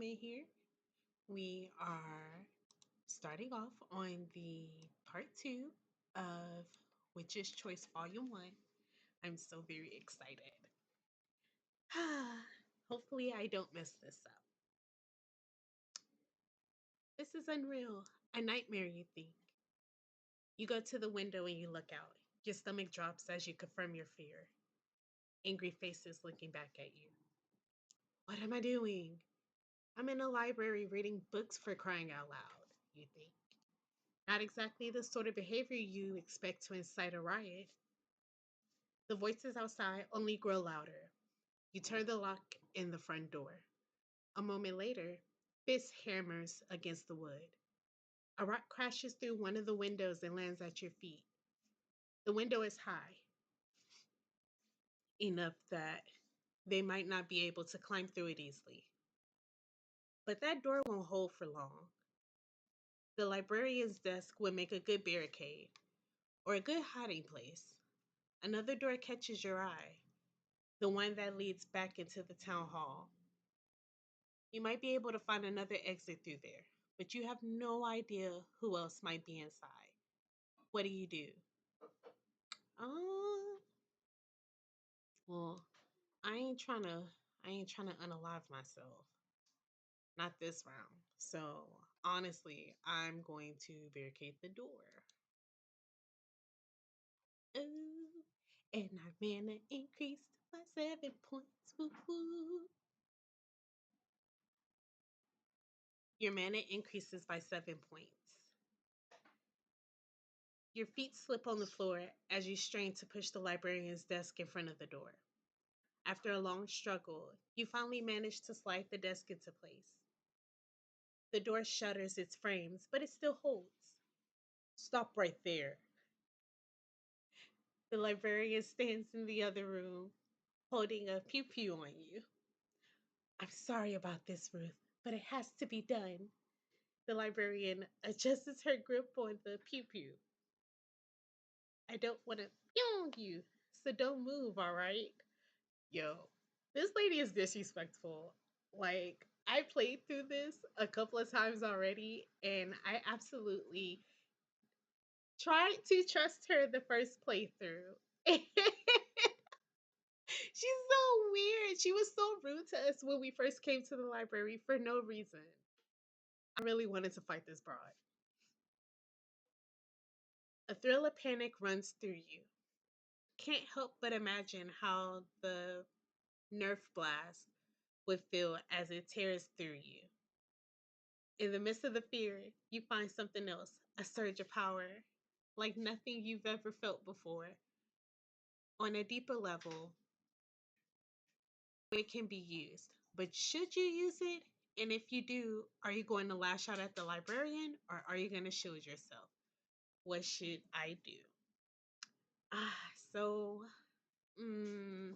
gentlemen, here we are starting off on the part two of Witch's Choice Volume 1. I'm so very excited. Hopefully, I don't mess this up. This is unreal. A nightmare, you think. You go to the window and you look out. Your stomach drops as you confirm your fear. Angry faces looking back at you. What am I doing? I'm in a library reading books for crying out loud, you think. Not exactly the sort of behavior you expect to incite a riot. The voices outside only grow louder. You turn the lock in the front door. A moment later, fist hammers against the wood. A rock crashes through one of the windows and lands at your feet. The window is high, enough that they might not be able to climb through it easily. But that door won't hold for long. The librarian's desk would make a good barricade or a good hiding place. Another door catches your eye, the one that leads back into the town hall. You might be able to find another exit through there, but you have no idea who else might be inside. What do you do? Um, well, I ain't trying to I ain't trying to unalive myself. Not this round. So, honestly, I'm going to barricade the door. Ooh, and our mana increased by 7 points. Woo woo. Your mana increases by 7 points. Your feet slip on the floor as you strain to push the librarian's desk in front of the door. After a long struggle, you finally manage to slide the desk into place. The door shutters its frames, but it still holds. Stop right there. The librarian stands in the other room, holding a pew pew on you. I'm sorry about this, Ruth, but it has to be done. The librarian adjusts her grip on the pew pew. I don't want to young you, so don't move, all right? Yo, this lady is disrespectful. Like, I played through this a couple of times already, and I absolutely tried to trust her the first playthrough. She's so weird. She was so rude to us when we first came to the library for no reason. I really wanted to fight this broad. A thrill of panic runs through you. Can't help but imagine how the Nerf blast would feel as it tears through you. In the midst of the fear, you find something else, a surge of power, like nothing you've ever felt before. On a deeper level, it can be used. But should you use it? And if you do, are you going to lash out at the librarian or are you going to shield yourself? What should I do? So, mm,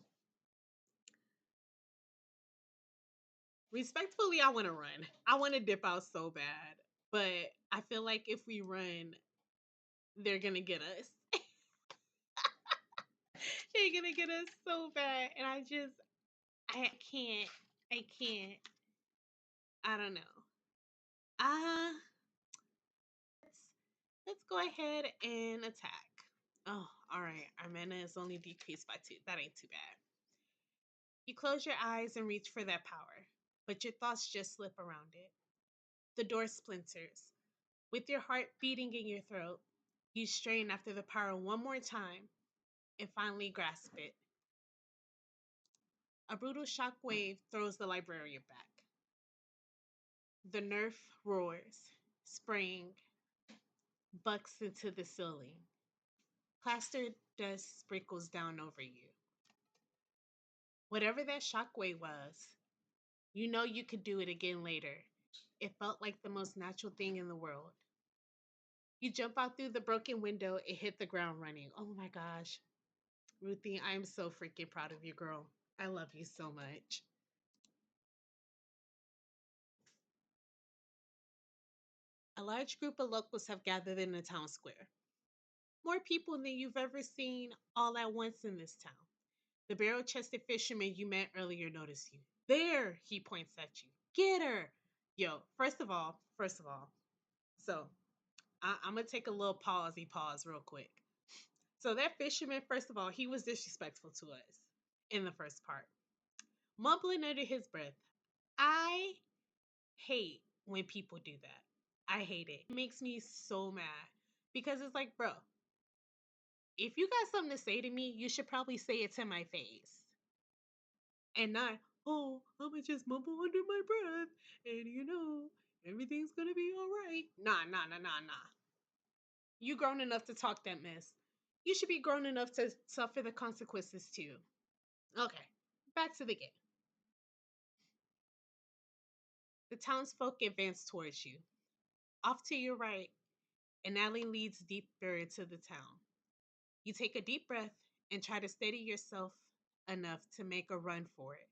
respectfully, I want to run. I want to dip out so bad. But I feel like if we run, they're going to get us. They're going to get us so bad. And I can't, I can't, I don't know. Uh, let's, let's go ahead and attack. Oh, all right. Our mana is only decreased by 2. That ain't too bad. You close your eyes and reach for that power, but your thoughts just slip around it. The door splinters. With your heart beating in your throat, you strain after the power one more time and finally grasp it. A brutal shockwave throws the librarian back. The nerf roars, spraying, bucks into the ceiling. Plastered dust sprinkles down over you. Whatever that shockwave was, you know you could do it again later. It felt like the most natural thing in the world. You jump out through the broken window and hit the ground running. Oh my gosh. Ruthie, I am so freaking proud of you, girl. I love you so much. A large group of locals have gathered in the town square. More people than you've ever seen all at once in this town. The barrel chested fisherman you met earlier noticed you. There, he points at you. Get her. Yo, first of all, so I'm gonna take a little pause real quick. So that fisherman, first of all, he was disrespectful to us in the first part, mumbling under his breath. I hate when people do that. I hate it. It makes me so mad because it's like, bro, if you got something to say to me, you should probably say it to my face and not, oh, I'm gonna just mumble under my breath and everything's gonna be all right. Nah, nah, nah, nah, nah. You grown enough to talk that mess. You should be grown enough to suffer the consequences too. Okay, back to the game. The townsfolk advance towards you. Off to your right, an alley leads deeper into the town. You take a deep breath and try to steady yourself enough to make a run for it.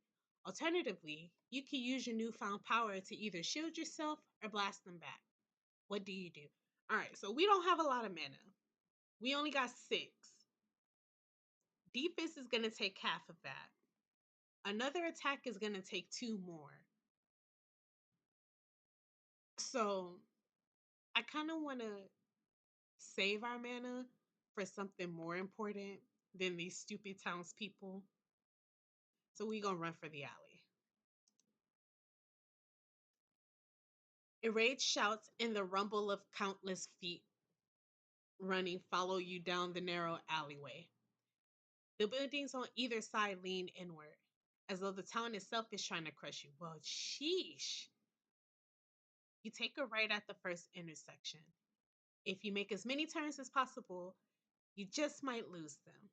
Alternatively, you can use your newfound power to either shield yourself or blast them back. What do you do? All right, so we don't have a lot of mana. We only got six. Defense is going to take half of that. Another attack is going to take two more. So I kind of want to save our mana for something more important than these stupid townspeople. So we gonna run for the alley. Enraged shouts and the rumble of countless feet running follow you down the narrow alleyway. The buildings on either side lean inward, as though the town itself is trying to crush you. Well, sheesh. You take a right at the first intersection. If you make as many turns as possible, you just might lose them.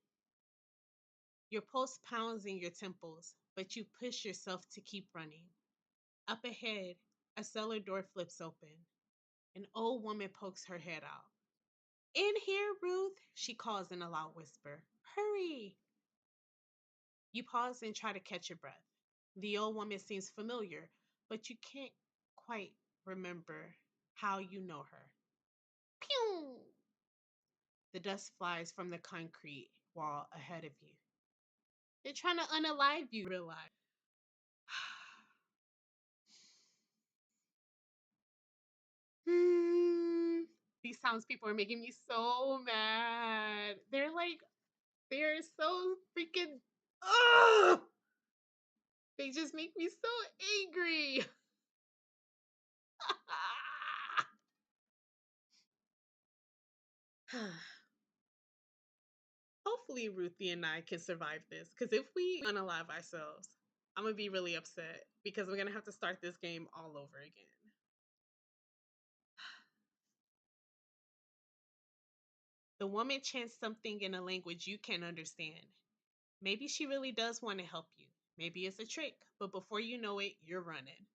Your pulse pounds in your temples, but you push yourself to keep running. Up ahead, a cellar door flips open. An old woman pokes her head out. In here, Ruth, she calls in a loud whisper. Hurry! You pause and try to catch your breath. The old woman seems familiar, but you can't quite remember how you know her. Pew! The dust flies from the concrete wall ahead of you. They're trying to unalive you, realize. Hmm. These townspeople are making me so mad. They're so freaking. Ugh! They just make me so angry. Hopefully, Ruthie and I can survive this. Because if we unalive ourselves, I'm going to be really upset because we're going to have to start this game all over again. The woman chants something in a language you can't understand. Maybe she really does want to help you. Maybe it's a trick, but before you know it, you're running.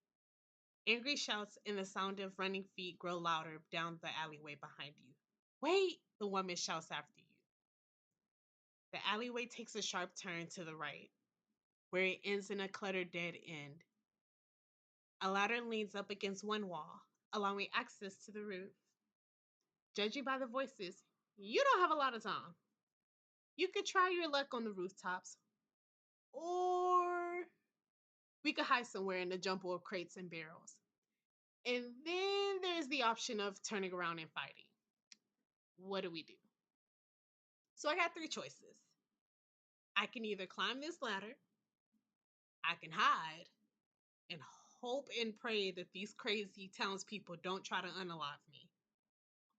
Angry shouts and the sound of running feet grow louder down the alleyway behind you. Wait, the woman shouts after you. The alleyway takes a sharp turn to the right, where it ends in a cluttered dead end. A ladder leans up against one wall, allowing access to the roof. Judging by the voices, you don't have a lot of time. You could try your luck on the rooftops, or we could hide somewhere in the jumble of crates and barrels. And then there's the option of turning around and fighting. What do we do? So I got three choices. I can either climb this ladder, I can hide, and hope and pray that these crazy townspeople don't try to unalive me.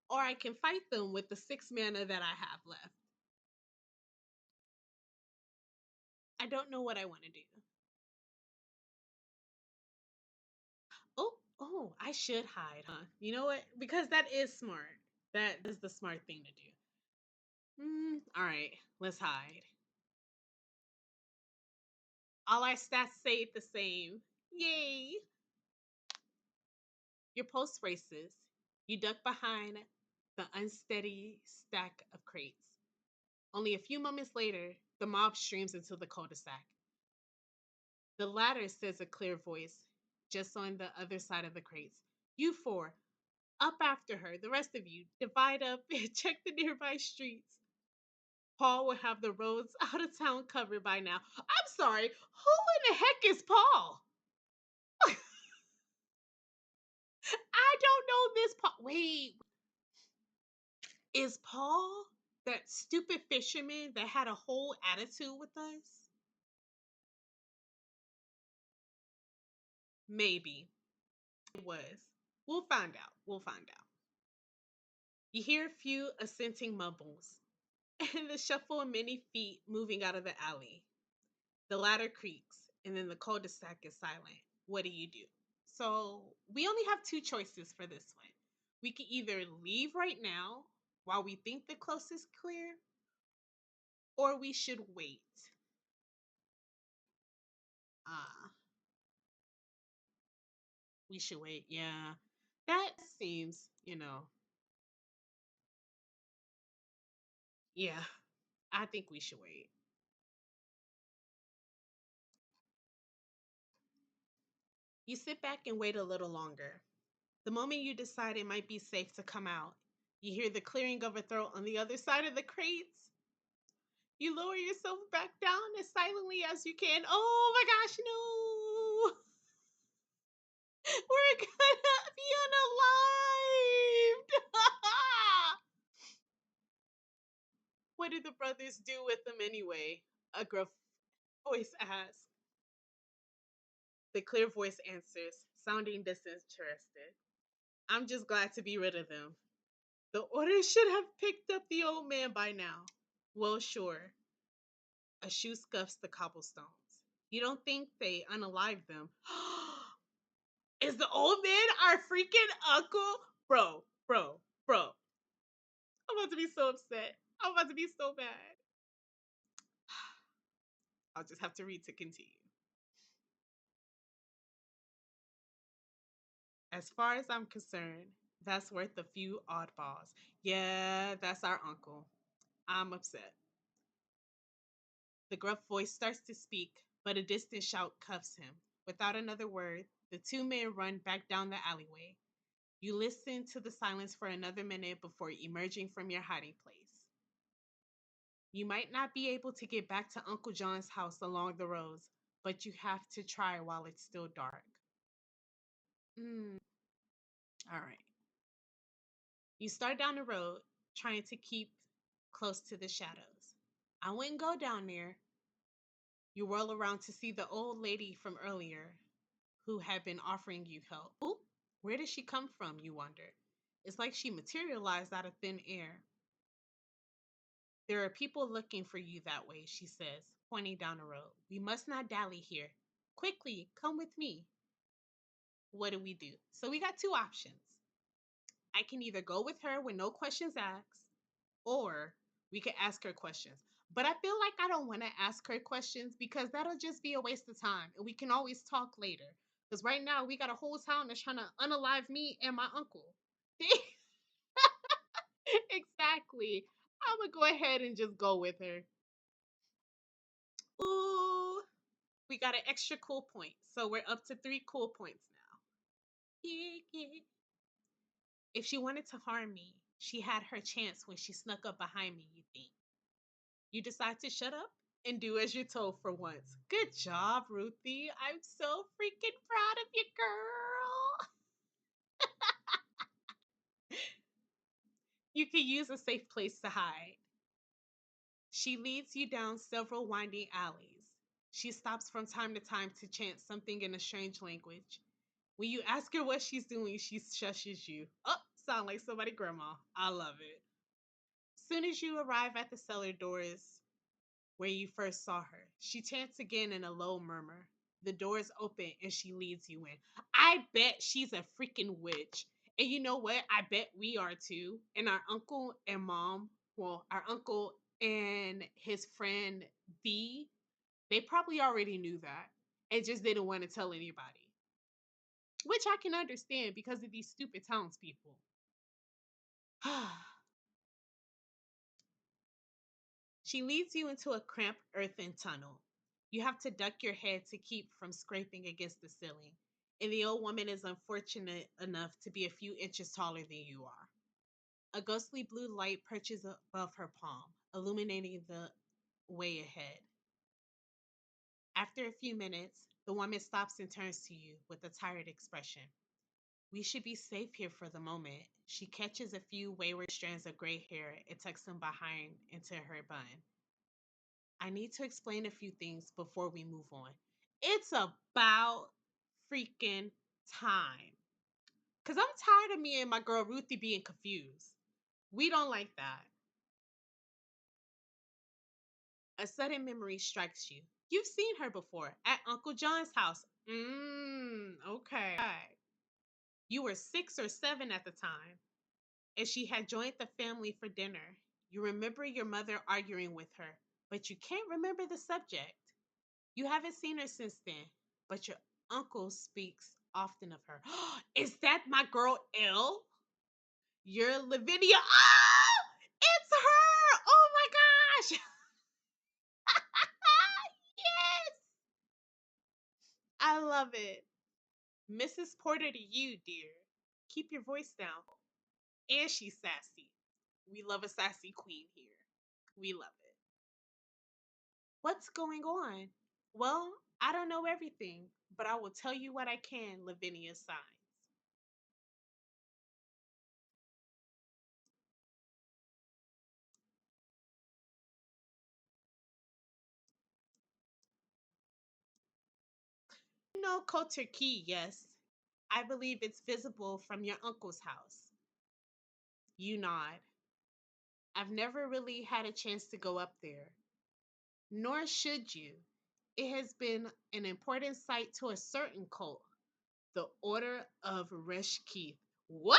Or I can fight them with the 6 mana that I have left. I don't know what I want to do. I should hide, huh? You know what? Because that is smart. That is the smart thing to do. All right, let's hide. All our stats say it the same. Yay! Your pulse races. You duck behind the unsteady stack of crates. Only a few moments later, the mob streams into the cul-de-sac. The latter says a clear voice, just on the other side of the crates. You four, up after her. The rest of you, divide up and check the nearby streets. Paul will have the roads out of town covered by now. I'm sorry, who in the heck is Paul? don't know this Paul. Wait, is Paul that stupid fisherman that had a whole attitude with us? Maybe it was. We'll find out. We'll find out. You hear a few assenting mumbles and the shuffle of many feet moving out of the alley. The ladder creaks, and then the cul-de-sac is silent. What do you do? So we only have two choices for this one. We can either leave right now while we think the coast is clear, or we should wait. Ah, we should wait. Yeah, that seems, yeah, I think we should wait. You sit back and wait a little longer. The moment you decide it might be safe to come out, you hear the clearing of a throat on the other side of the crates. You lower yourself back down as silently as you can. Oh my gosh, no! We're gonna be unalived! What do the brothers do with them anyway? A gruff voice asks. The clear voice answers, sounding disinterested. I'm just glad to be rid of them. The order should have picked up the old man by now. Well, sure. A shoe scuffs the cobblestones. You don't think they unalive them. Is the old man our freaking uncle? Bro. I'm about to be so upset. I'm about to be so mad. I'll just have to read to continue. As far as I'm concerned, that's worth a few oddballs. Yeah, that's our uncle. I'm upset. The gruff voice starts to speak, but a distant shout cuffs him. Without another word, the two men run back down the alleyway. You listen to the silence for another minute before emerging from your hiding place. You might not be able to get back to Uncle John's house along the roads, but you have to try while it's still dark. Mm, all right. You start down the road, trying to keep close to the shadows. I wouldn't go down there. You whirl around to see the old lady from earlier who had been offering you help. Ooh, where did she come from, you wonder? It's like she materialized out of thin air. There are people looking for you that way, she says, pointing down the road. We must not dally here. Quickly, come with me. What do we do? So we got two options. I can either go with her with no questions asked, or we could ask her questions. But I feel like I don't want to ask her questions because that'll just be a waste of time and we can always talk later. Because right now we got a whole town that's trying to unalive me and my uncle. Exactly. I'm gonna go ahead and just go with her. Ooh, we got an extra cool point. So we're up to 3 cool points now. Yeah, yeah. If she wanted to harm me, she had her chance when she snuck up behind me, you think. You decide to shut up and do as you're told for once. Good job, Ruthie. I'm so freaking proud of you, girl. You can use a safe place to hide. She leads you down several winding alleys. She stops from time to time to chant something in a strange language. When you ask her what she's doing, she shushes you. Oh, sound like somebody grandma. I love it. Soon as you arrive at the cellar doors where you first saw her, she chants again in a low murmur. The doors open and she leads you in. I bet she's a freaking witch. And you know what? I bet we are too. And our uncle and mom, well, our uncle and his friend V, they probably already knew that and just didn't want to tell anybody. Which I can understand because of these stupid townspeople. She leads you into a cramped earthen tunnel. You have to duck your head to keep from scraping against the ceiling, and the old woman is unfortunate enough to be a few inches taller than you are. A ghostly blue light perches above her palm, illuminating the way ahead. After a few minutes, the woman stops and turns to you with a tired expression. We should be safe here for the moment. She catches a few wayward strands of gray hair and tucks them behind into her bun. I need to explain a few things before we move on. It's about freaking time. Because I'm tired of me and my girl Ruthie being confused. We don't like that. A sudden memory strikes you. You've seen her before at Uncle John's house. Okay. You were 6 or 7 at the time, and she had joined the family for dinner. You remember your mother arguing with her, but you can't remember the subject. You haven't seen her since then, but your uncle speaks often of her. Is that my girl Elle? You're Lavinia. Oh, it's her. Oh my gosh. Yes. I love it. Mrs. Porter to you, dear. Keep your voice down. And she's sassy. We love a sassy queen here. We love it. What's going on? Well, I don't know everything, but I will tell you what I can, Lavinia signs. You know Coulter Key, yes. I believe it's visible from your uncle's house. You nod. I've never really had a chance to go up there, nor should you. It has been an important site to a certain cult, the Order of Resh Keith. What?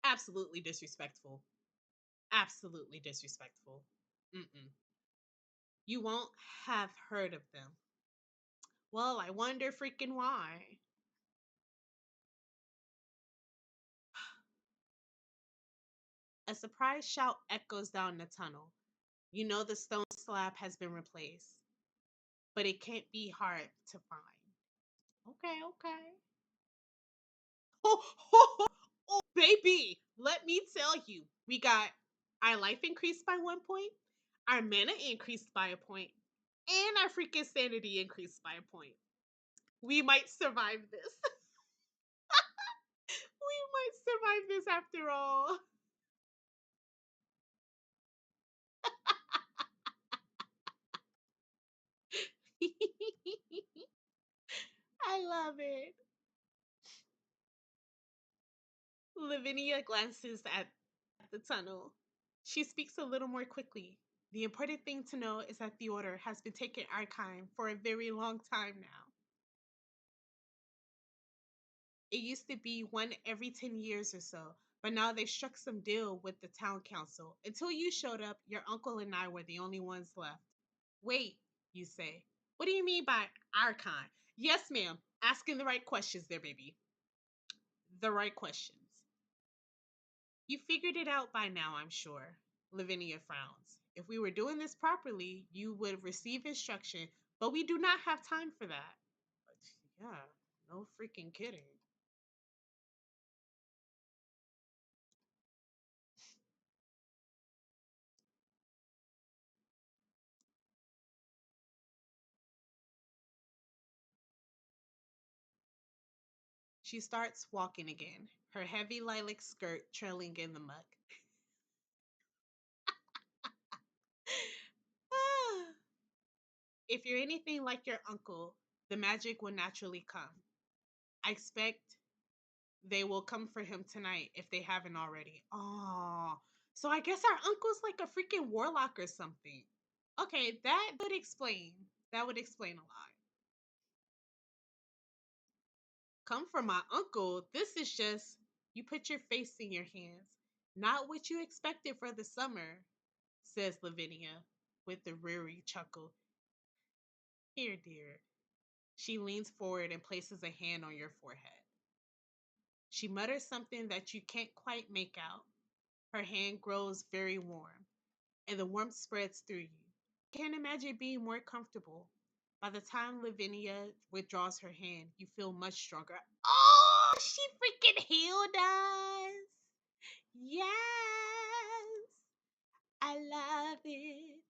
Absolutely disrespectful. Absolutely disrespectful. Mm-mm. You won't have heard of them. Well, I wonder freaking why. A surprised shout echoes down the tunnel. You know the stone slab has been replaced, but it can't be hard to find. Okay, okay. Oh, baby, let me tell you, we got our life increased by 1 point, our mana increased by a point, and our freaking sanity increased by a point. We might survive this. We might survive this after all. I love it. Lavinia glances at the tunnel. She speaks a little more quickly. The important thing to know is that the order has been taking Archime for a very long time now. It used to be one every 10 years or so, but now they've struck some deal with the town council. Until you showed up, your uncle and I were the only ones left. Wait, you say. What do you mean by Archime? Yes, ma'am. Asking the right questions there, baby. The right questions. You figured it out by now, I'm sure. Lavinia frowns. If we were doing this properly, you would receive instruction, but we do not have time for that. Yeah, no freaking kidding. She starts walking again, her heavy lilac skirt trailing in the mud. If you're anything like your uncle, the magic will naturally come. I expect they will come for him tonight if they haven't already. Oh, so I guess our uncle's like a freaking warlock or something. Okay, that would explain. That would explain a lot. Come from my uncle. This is just you put your face in your hands. Not what you expected for the summer, says Lavinia with a weary chuckle. Here, dear. She leans forward and places a hand on your forehead. She mutters something that you can't quite make out. Her hand grows very warm, and the warmth spreads through you. Can't imagine being more comfortable. By the time Lavinia withdraws her hand, you feel much stronger. Oh, she freaking healed us. Yes. I love it.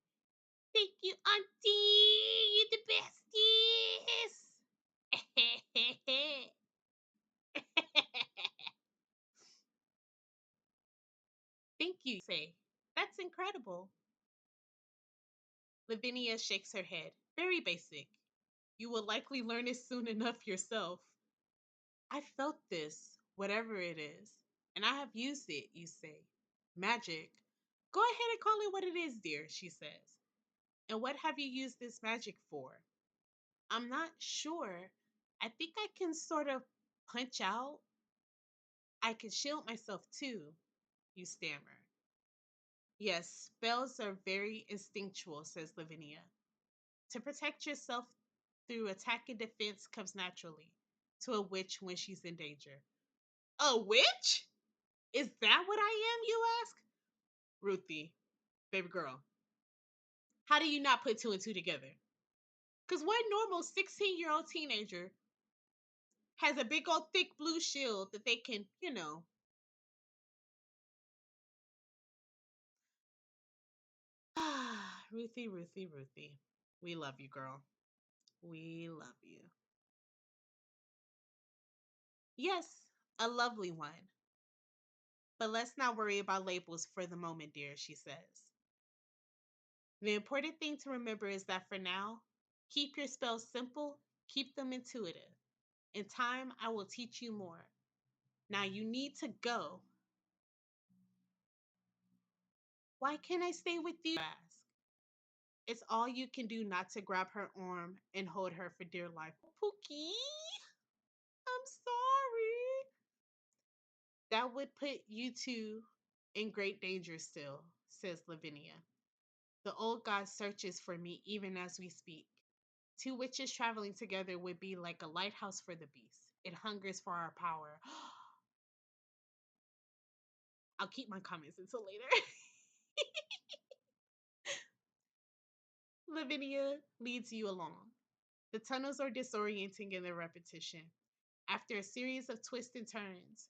Thank you, Auntie. You the besties. incredible. Lavinia shakes her head. Very basic. You will likely learn it soon enough yourself. I felt this, whatever it is, and I have used it, you say. Magic. Go ahead and call it what it is, dear, she says. And what have you used this magic for? I'm not sure. I think I can sort of punch out. I can shield myself too, you stammer. Yes, spells are very instinctual, says Lavinia. To protect yourself through attack and defense comes naturally to a witch when she's in danger. A witch? Is that what I am, you ask? Ruthie, baby girl, how do you not put two and two together? Because what normal 16-year-old teenager has a big old thick blue shield that they can, Ruthie, Ruthie, Ruthie. We love you, girl. We love you. Yes, a lovely one. But let's not worry about labels for the moment, dear, she says. The important thing to remember is that for now, keep your spells simple, keep them intuitive. In time, I will teach you more. Now you need to go. Why can't I stay with you? Ask. It's all you can do not to grab her arm and hold her for dear life. Pookie, I'm sorry. That would put you two in great danger still, says Lavinia. The old god searches for me even as we speak. Two witches traveling together would be like a lighthouse for the beast. It hungers for our power. I'll keep my comments until later. Lavinia leads you along. The tunnels are disorienting in their repetition. After a series of twists and turns,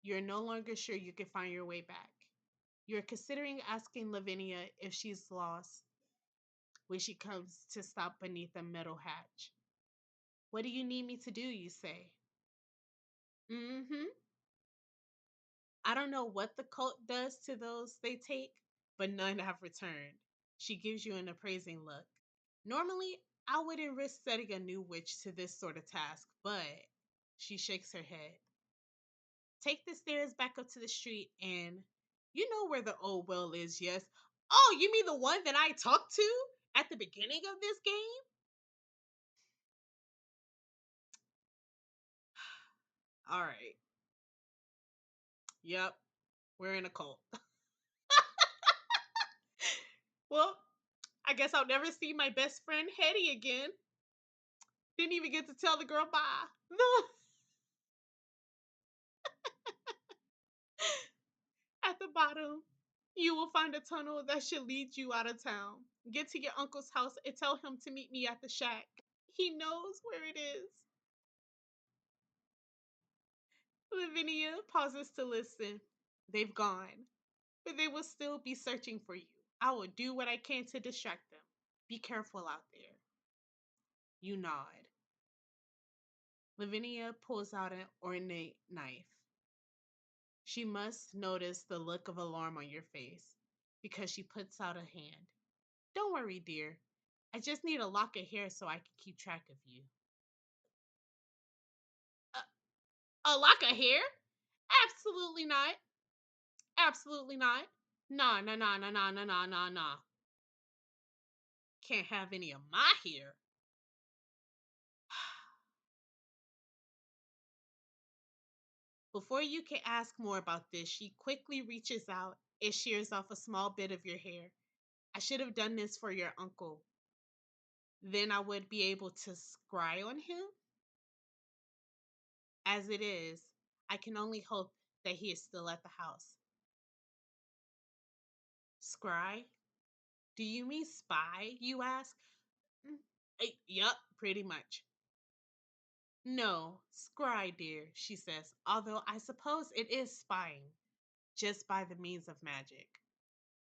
you're no longer sure you can find your way back. You're considering asking Lavinia if she's lost when she comes to stop beneath a metal hatch. What do you need me to do? You say. Mm-hmm. I don't know what the cult does to those they take, but none have returned. She gives you an appraising look. Normally, I wouldn't risk setting a new witch to this sort of task, but she shakes her head. Take the stairs back up to the street, and you know where the old well is, yes? Oh, you mean the one that I talked to at the beginning of this game? All right. Yep, we're in a cult. Well, I guess I'll never see my best friend Hetty again. Didn't even get to tell the girl bye. At the bottom, you will find a tunnel that should lead you out of town. Get to your uncle's house and tell him to meet me at the shack. He knows where it is. Lavinia pauses to listen. They've gone, but they will still be searching for you. I will do what I can to distract them. Be careful out there. You nod. Lavinia pulls out an ornate knife. She must notice the look of alarm on your face because she puts out a hand. Don't worry, dear. I just need a lock of hair so I can keep track of you. A, a lock of hair? Absolutely not. Absolutely not. Nah, nah, nah, nah, nah, nah, nah, nah, nah. Can't have any of my hair. Before you can ask more about this, she quickly reaches out and shears off a small bit of your hair. I should have done this for your uncle. Then I would be able to scry on him. As it is, I can only hope that he is still at the house. Scry? Do you mean spy? You ask. Yup, pretty much. No, scry, dear, she says, although I suppose it is spying, just by the means of magic.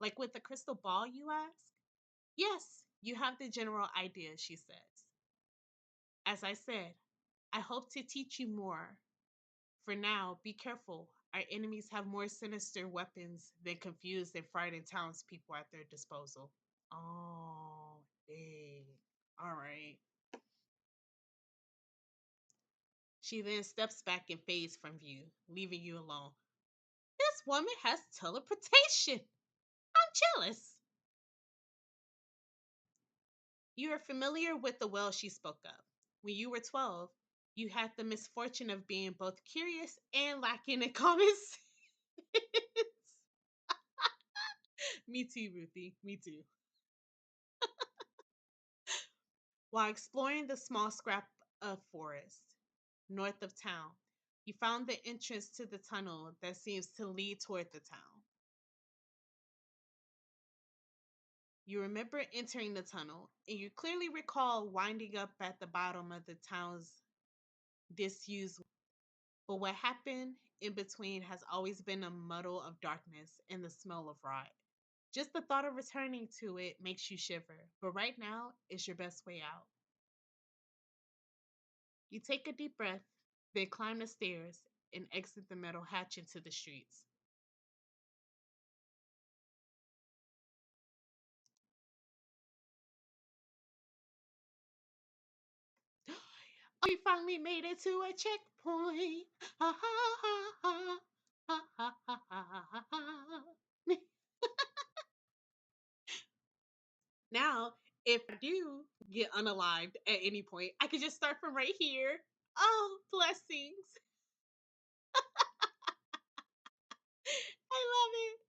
Like with the crystal ball, you ask? Yes, you have the general idea, she says. As I said, I hope to teach you more. For now, be careful. Our enemies have more sinister weapons than confused and frightened townspeople at their disposal. Oh, dang. All right. She then steps back and fades from view, leaving you alone. This woman has teleportation. I'm jealous. You are familiar with the well she spoke of. When you were 12, you had the misfortune of being both curious and lacking in common sense. Me too, Ruthie. Me too. While exploring the small scrap of forest north of town, you found the entrance to the tunnel that seems to lead toward the town. You remember entering the tunnel, and you clearly recall winding up at the bottom of the town's disused. But what happened in between has always been a muddle of darkness and the smell of rot. Just the thought of returning to it makes you shiver, but right now is your best way out. You take a deep breath, then climb the stairs and exit the metal hatch into the streets. We finally made it to a checkpoint. Ha ha ha ha. Ha ha ha ha ha ha. Now, if I do get unalived at any point, I can just start from right here. Oh, blessings. I love it.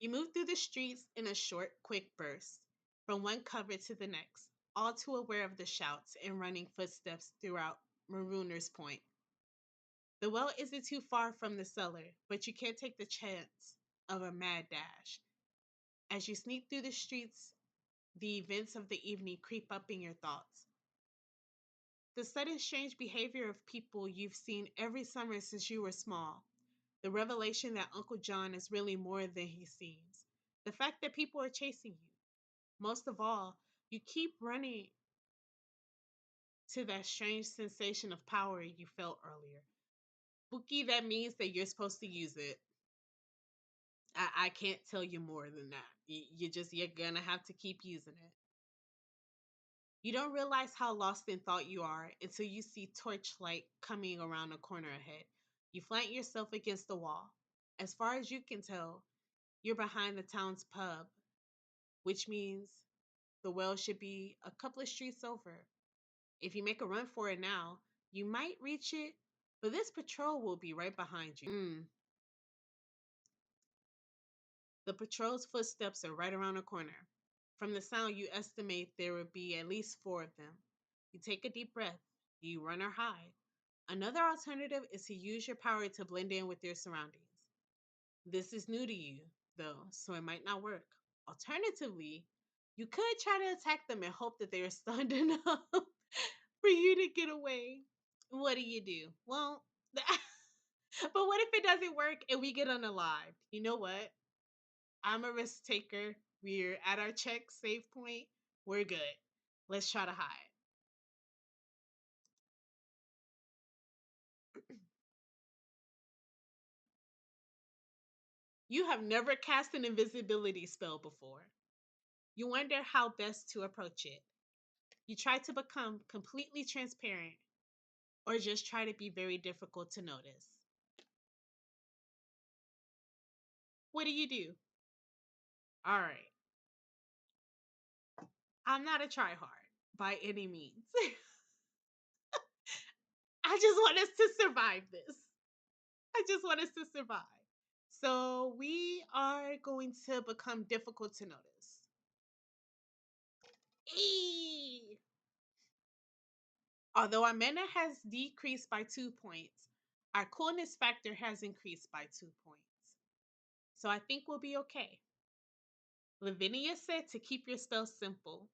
You move through the streets in a short, quick burst, from one cover to the next, all too aware of the shouts and running footsteps throughout Marooner's Point. The well isn't too far from the cellar, but you can't take the chance of a mad dash. As you sneak through the streets, the events of the evening creep up in your thoughts. The sudden strange behavior of people you've seen every summer since you were small. The revelation that Uncle John is really more than he seems. The fact that people are chasing you. Most of all, you keep running to that strange sensation of power you felt earlier. Spooky, that means that you're supposed to use it. I can't tell you more than that. You're gonna have to keep using it. You don't realize how lost in thought you are until you see torchlight coming around a corner ahead. You flank yourself against the wall. As far as you can tell, you're behind the town's pub, which means the well should be a couple of streets over. If you make a run for it now, you might reach it, but this patrol will be right behind you. The patrol's footsteps are right around the corner. From the sound, you estimate there would be at least four of them. You take a deep breath. You run or hide. Another alternative is to use your power to blend in with your surroundings. This is new to you, though, so it might not work. Alternatively, you could try to attack them and hope that they are stunned enough for you to get away. What do you do? Well, but what if it doesn't work and we get unalived? You know what? I'm a risk taker. We're at our check save point. We're good. Let's try to hide. You have never cast an invisibility spell before. You wonder how best to approach it. You try to become completely transparent or just try to be very difficult to notice. What do you do? All right. I'm not a tryhard by any means. I just want us to survive this. I just want us to survive. So we are going to become difficult to notice. Eee! Although our mana has decreased by 2 points, our coolness factor has increased by 2 points. So I think we'll be okay. Lavinia said to keep your spells simple.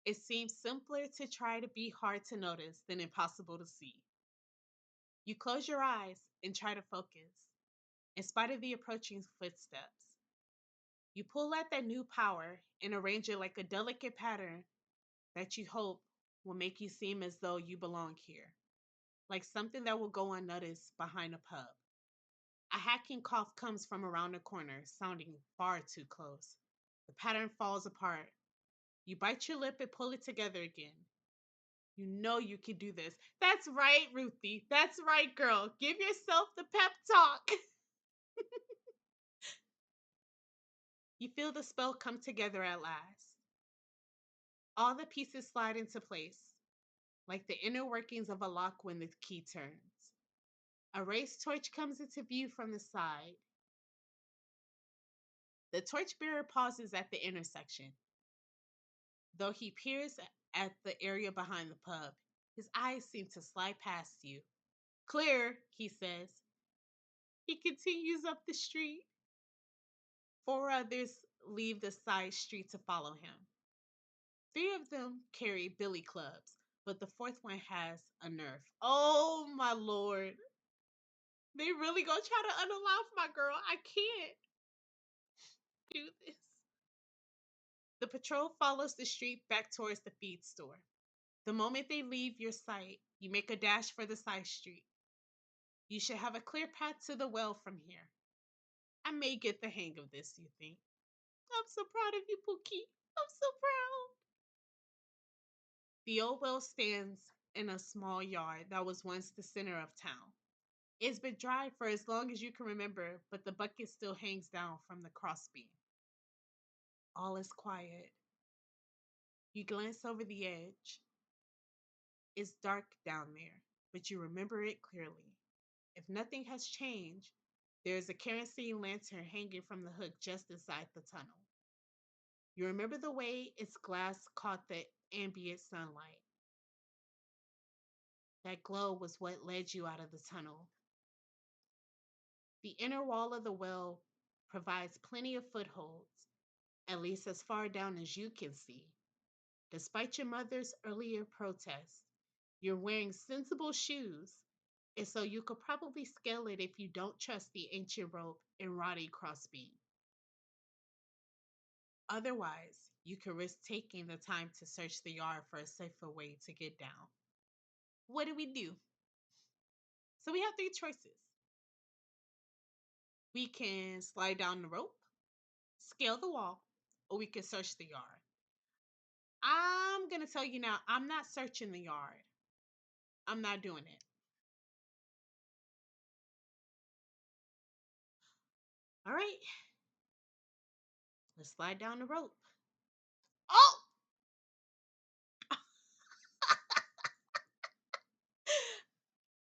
It seems simpler to try to be hard to notice than impossible to see. You close your eyes and try to focus, in spite of the approaching footsteps. You pull out that new power and arrange it like a delicate pattern that you hope will make you seem as though you belong here. like something that will go unnoticed behind a pub. A hacking cough comes from around the corner, sounding far too close. The pattern falls apart. You bite your lip and pull it together again. You know you can do this. That's right, Ruthie. That's right, girl. Give yourself the pep talk. You feel the spell come together at last. All the pieces slide into place, like the inner workings of a lock when the key turns. A raised torch comes into view from the side. The torchbearer pauses at the intersection. Though he peers at the area behind the pub, his eyes seem to slide past you. Clear, he says. He continues up the street. Four others leave the side street to follow him. Three of them carry billy clubs, but the fourth one has a nerf. Oh my lord. They really gonna try to unalive my girl. I can't do this. The patrol follows the street back towards the feed store. The moment they leave your sight, you make a dash for the side street. You should have a clear path to the well from here. I may get the hang of this, you think. I'm so proud of you, Pookie. I'm so proud. The old well stands in a small yard that was once the center of town. It's been dry for as long as you can remember, but the bucket still hangs down from the crossbeam. All is quiet. You glance over the edge. It's dark down there, but you remember it clearly. If nothing has changed, there is a kerosene lantern hanging from the hook just inside the tunnel. You remember the way its glass caught the ambient sunlight. That glow was what led you out of the tunnel. The inner wall of the well provides plenty of footholds, at least as far down as you can see. Despite your mother's earlier protests, you're wearing sensible shoes, and so you could probably scale it if you don't trust the ancient rope and rotty crossbeam. Otherwise, you could risk taking the time to search the yard for a safer way to get down. What do we do? So we have three choices. We can slide down the rope, scale the wall, or we can search the yard. I'm going to tell you now, I'm not searching the yard. I'm not doing it. All right, let's slide down the rope. Oh!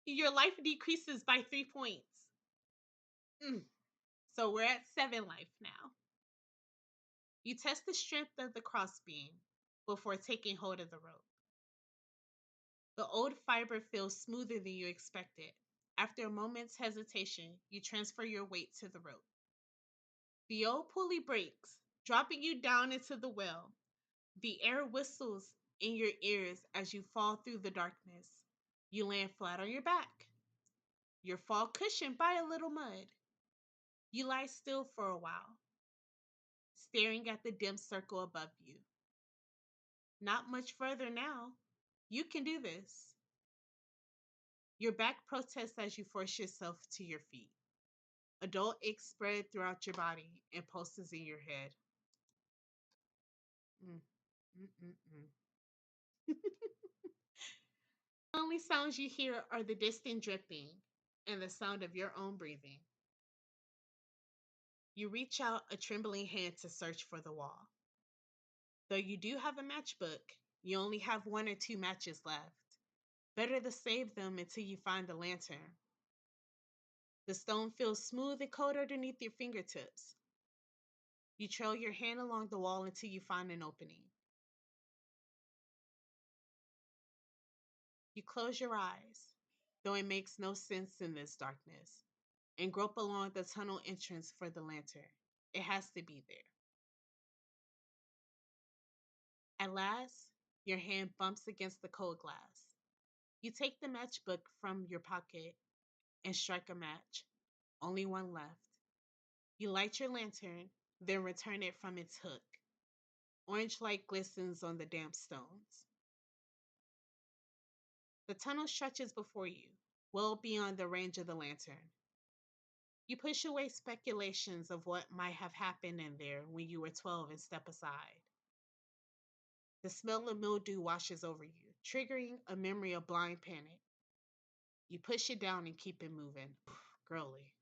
Your life decreases by 3 points. Mm. So we're at 7 life now. You test the strength of the crossbeam before taking hold of the rope. The old fiber feels smoother than you expected. After a moment's hesitation, you transfer your weight to the rope. The old pulley breaks, dropping you down into the well. The air whistles in your ears as you fall through the darkness. You land flat on your back, your fall cushioned by a little mud. You lie still for a while, staring at the dim circle above you. Not much further now. You can do this. Your back protests as you force yourself to your feet. Adult ink spread throughout your body and pulses in your head. Mm, mm, mm, mm. The only sounds you hear are the distant dripping and the sound of your own breathing. You reach out a trembling hand to search for the wall. Though you do have a matchbook, you only have one or two matches left. Better to save them until you find the lantern. The stone feels smooth and cold underneath your fingertips. You trail your hand along the wall until you find an opening. You close your eyes, though it makes no sense in this darkness, and grope along the tunnel entrance for the lantern. It has to be there. At last, your hand bumps against the cold glass. You take the matchbook from your pocket and strike a match. Only one left. You light your lantern, then return it from its hook. Orange light glistens on the damp stones. The tunnel stretches before you, well beyond the range of the lantern. You push away speculations of what might have happened in there when you were 12 and step aside. The smell of mildew washes over you, triggering a memory of blind panic. You push it down and keep it moving. Girly.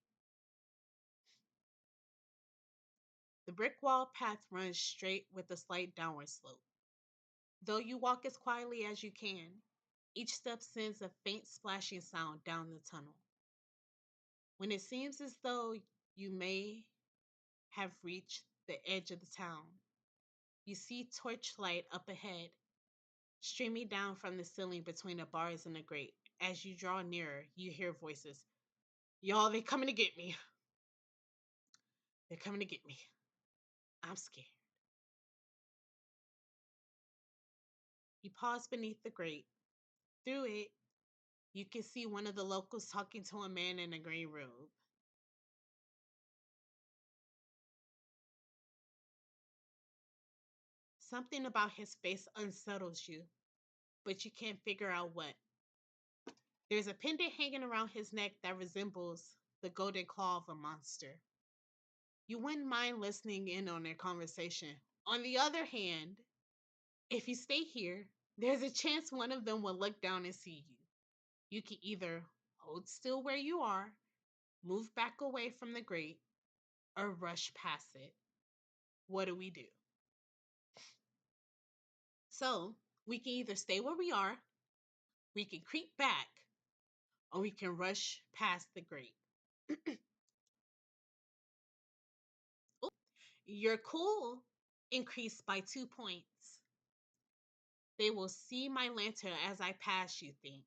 The brick wall path runs straight with a slight downward slope. Though you walk as quietly as you can, each step sends a faint splashing sound down the tunnel. When it seems as though you may have reached the edge of the town, you see torchlight up ahead, streaming down from the ceiling between the bars and the grate. As you draw nearer, you hear voices. Y'all, they coming to get me. They're coming to get me. I'm scared. You pause beneath the grate. Through it, you can see one of the locals talking to a man in a green robe. Something about his face unsettles you, but you can't figure out what. There's a pendant hanging around his neck that resembles the golden claw of a monster. You wouldn't mind listening in on their conversation. On the other hand, if you stay here, there's a chance one of them will look down and see you. You can either hold still where you are, move back away from the grate, or rush past it. What do we do? So, we can either stay where we are, we can creep back, or we can rush past the grate. Your cool increased by 2 points. They will see my lantern as I pass, you think.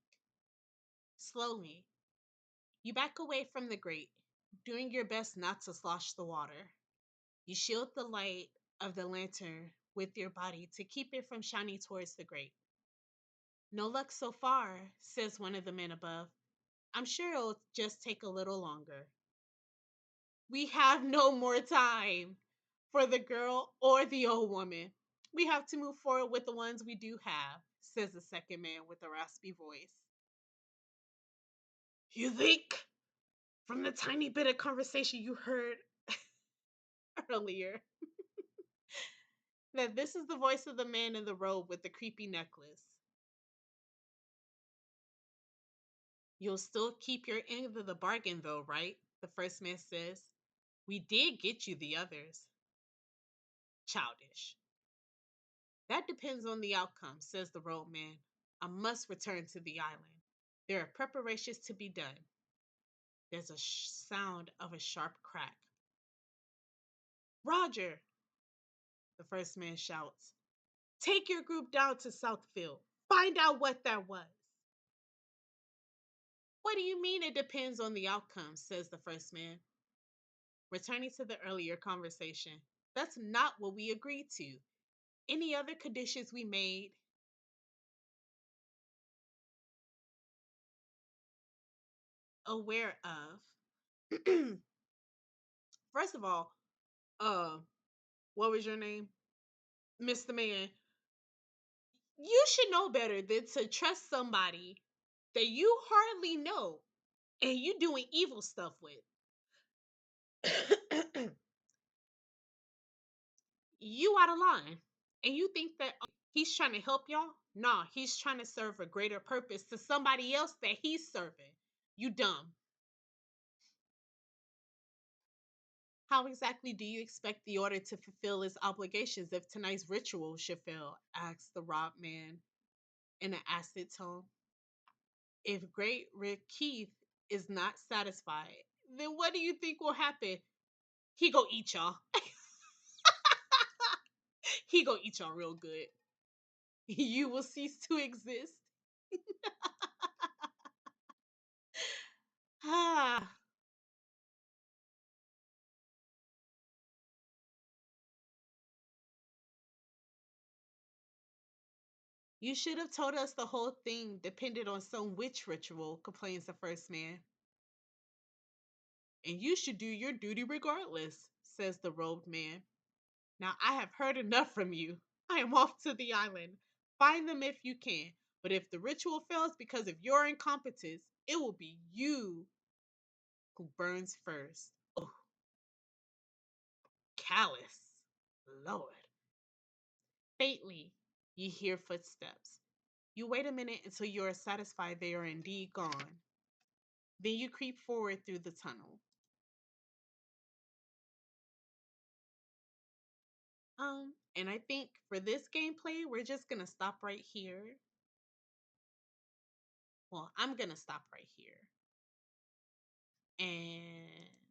Slowly, you back away from the grate, doing your best not to slosh the water. You shield the light of the lantern with your body to keep it from shining towards the grate. No luck so far, says one of the men above. I'm sure it'll just take a little longer. We have no more time for the girl or the old woman. We have to move forward with the ones we do have, says the second man with a raspy voice. You think, from the tiny bit of conversation you heard earlier, that this is the voice of the man in the robe with the creepy necklace? You'll still keep your end of the bargain, though, right? The first man says. We did get you the others. Childish. That depends on the outcome, says the roadman. I must return to the island. There are preparations to be done. There's a sound of a sharp crack. Roger, the first man shouts. Take your group down to Southfield. Find out what that was. What do you mean it depends on the outcome, says the first man. Returning to the earlier conversation, that's not what we agreed to. Any other conditions we made? Aware of. First of all, uh, what was your name? Mr. Man. You should know better than to trust somebody that you hardly know and you doing evil stuff with. You out of line. And you think that he's trying to help y'all? Nah, he's trying to serve a greater purpose to somebody else that he's serving. You dumb. How exactly do you expect the order to fulfill its obligations if tonight's ritual should fail? Asked the robbed man in an acid tone. If Great Rick Keith is not satisfied, then what do you think will happen? He go eat y'all. He go eat y'all real good. You will cease to exist. Ah, you should have told us the whole thing depended on some witch ritual, complains the first man. And you should do your duty regardless, says the robed man. Now I have heard enough from you. I am off to the island. Find them if you can, But if the ritual fails because of your incompetence, it will be you who burns first. Oh, callous. Lord. Faintly, you hear footsteps. You wait a minute until you are satisfied they are indeed gone. Then you creep forward through the tunnel. And I think for this gameplay, we're just gonna stop right here. Well, I'm gonna stop right here. And